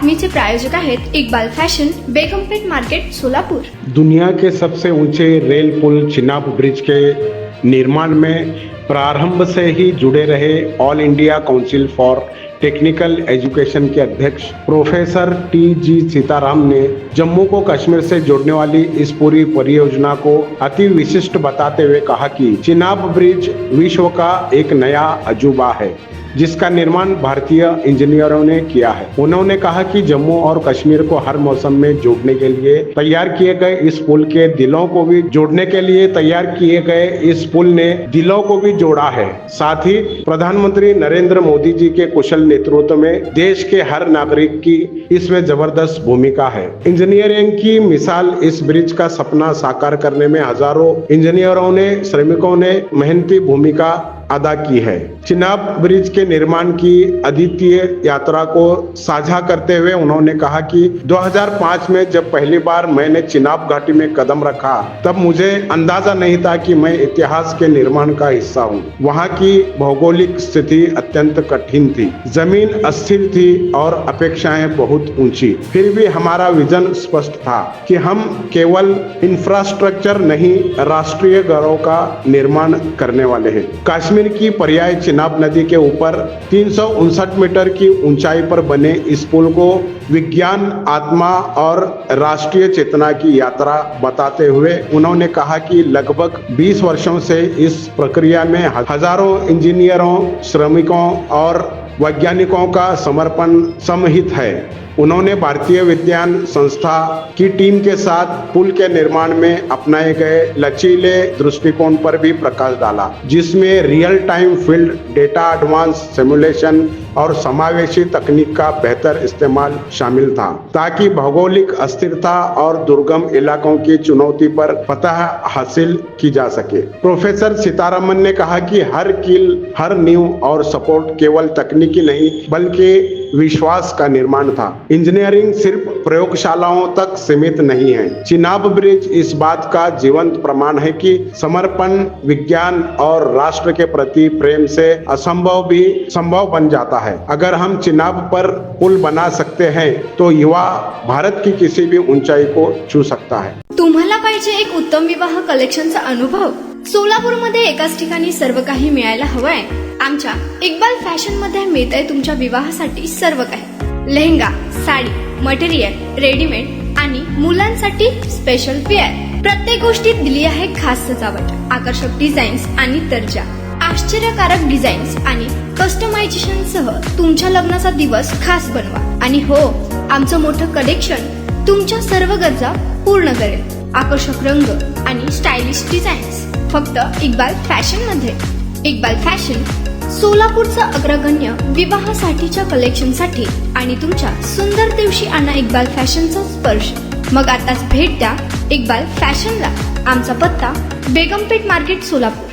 बातमीचे प्रायोजक आहेत Iqbal fashion, Begumpet market, Solapur. दुनिया के सबसे ऊंचे रेल पुल चिनाब ब्रिज के निर्माण में प्रारंभ से ही जुड़े रहे all India council for technical education के अध्यक्ष प्रोफेसर टी.जी. सीताराम ने जम्मू को कश्मीर से जोड़ने वाली इस पूरी परियोजना को अति विशिष्ट बताते हुए कहा कि चिनाब ब्रिज विश्व का एक नया अजूबा है जिसका निर्माण भारतीय इंजीनियरों ने किया है। उन्होंने कहा कि जम्मू और कश्मीर को हर मौसम में जोड़ने के लिए तैयार किए गए इस पुल के दिलों को भी जोड़ने के लिए तैयार किए गए इस पुल ने दिलों को भी जोड़ा है। साथ ही प्रधानमंत्री नरेंद्र मोदी जी के कुशल नेतृत्व में देश के हर नागरिक की इसमें जबरदस्त भूमिका है। इंजीनियरिंग की मिसाल इस ब्रिज का सपना साकार करने में हजारों इंजीनियरों ने, श्रमिकों ने मेहनती भूमिका अदा की है। चिनाब ब्रिज के निर्माण की अद्वितीय यात्रा को साझा करते हुए उन्होंने कहा कि 2005 में जब पहली बार मैंने चिनाब घाटी में कदम रखा तब मुझे अंदाजा नहीं था कि मैं इतिहास के निर्माण का हिस्सा हूँ। वहाँ की भौगोलिक स्थिति अत्यंत कठिन थी, जमीन अस्थिर थी और अपेक्षाएं बहुत ऊंची। फिर भी हमारा विजन स्पष्ट था कि हम केवल इंफ्रास्ट्रक्चर नहीं, राष्ट्रीय गौरव का निर्माण करने वाले हैं। कश्मीर की पर्याय चिनाब नदी के ऊपर 359 मीटर की ऊंचाई पर बने इस पुल को विज्ञान, आत्मा और राष्ट्रीय चेतना की यात्रा बताते हुए उन्होंने कहा कि लगभग 20 वर्षों से इस प्रक्रिया में हजारों इंजीनियरों, श्रमिकों और वैज्ञानिकों का समर्पण समाहित है। उन्होंने भारतीय विज्ञान संस्था की टीम के साथ पुल के निर्माण में अपनाए गए लचीले दृष्टिकोण पर भी प्रकाश डाला, जिसमें real time field data, advance simulation और समावेशी तकनीक का बेहतर इस्तेमाल शामिल था, ताकि भौगोलिक अस्थिरता और दुर्गम इलाकों की चुनौती पर फतह हासिल की जा सके। प्रोफेसर सीतारामन ने कहा कि हर कील, हर नींव और सपोर्ट केवल तकनीकी नहीं बल्कि विश्वास का निर्माण था। इंजीनियरिंग सिर्फ प्रयोगशालाओं तक सीमित नहीं है। चिनाब ब्रिज इस बात का जीवंत प्रमाण है कि समर्पण, विज्ञान और राष्ट्र के प्रति प्रेम से असंभव भी संभव बन जाता है। अगर हम चिनाब पर पुल बना सकते हैं तो युवा भारत की किसी भी ऊंचाई को छू सकता है। तुम्हाला पाहिजे एक उत्तम विवाह कलेक्शनचा अनुभव? सोलापूरमध्ये एकाच ठिकाणी सर्व काही मिळायला हवंय? आमच्या इक्बाल फॅशन मध्ये मिळतंय तुमच्या विवाहासाठी सर्व काही। लेहंगा, साडी, मटेरियल, रेडीमेड आणि मुलांसाठी स्पेशल वेअर। प्रत्येक गोष्टीत दिली आहे खास सजावट, आकर्षक डिझाईन्स आणि दर्जा, आश्चर्यकारक डिझाईन्स आणि कस्टमायझेशन सह तुमच्या लग्नाचा दिवस खास बनवा। आणि हो, आमचं मोठं कलेक्शन तुमच्या सर्व गरजा पूर्ण करेल। आकर्षक रंग आणि स्टायलिश डिझाईन्स फक्त इक्बाल फॅशन मध्ये। इक्बाल फॅशन सोलापूरचा अग्रगण्य विवाहासाठीच्या कलेक्शनसाठी आणि तुमच्या सुंदर दिवशी आणा इक्बाल फॅशनचा स्पर्श। मग आताच भेट द्या इक्बाल फॅशनला। आमचा पत्ता बेगमपेट मार्केट, सोलापूर।